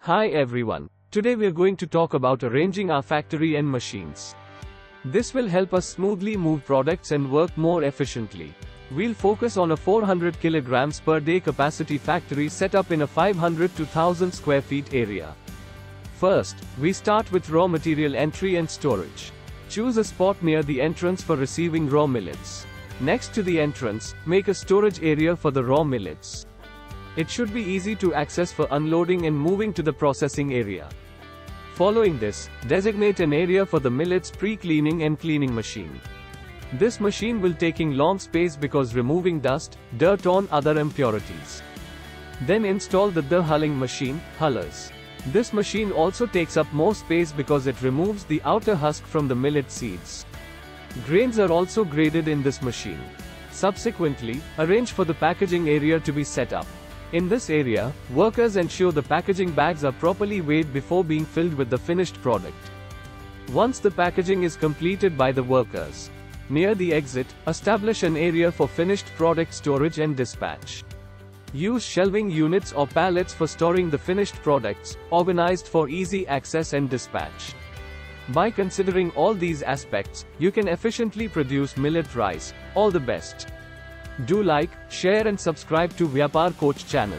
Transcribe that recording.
Hi everyone. Today we are going to talk about arranging our factory and machines. This will help us smoothly move products and work more efficiently. We'll focus on a 400 kilograms per day capacity factory set up in a 500 to 1000 square feet area. First, we start with raw material entry and storage. Choose a spot near the entrance for receiving raw millets. Next to the entrance, make a storage area for the raw millets. It should be easy to access for unloading and moving to the processing area. Following this, designate an area for the millets pre-cleaning and cleaning machine. This machine will taking long space because removing dust, dirt on other impurities. Then install the hulling machine, hullers. This machine also takes up more space because it removes the outer husk from the millet seeds. Grains are also graded in this machine. Subsequently, arrange for the packaging area to be set up. In this area, workers ensure the packaging bags are properly weighed before being filled with the finished product. Once the packaging is completed by the workers, near the exit, establish an area for finished product storage and dispatch. Use shelving units or pallets for storing the finished products, organized for easy access and dispatch. By considering all these aspects, you can efficiently produce millet rice. All the best. Do like, share and subscribe to Vyapar Coach channel.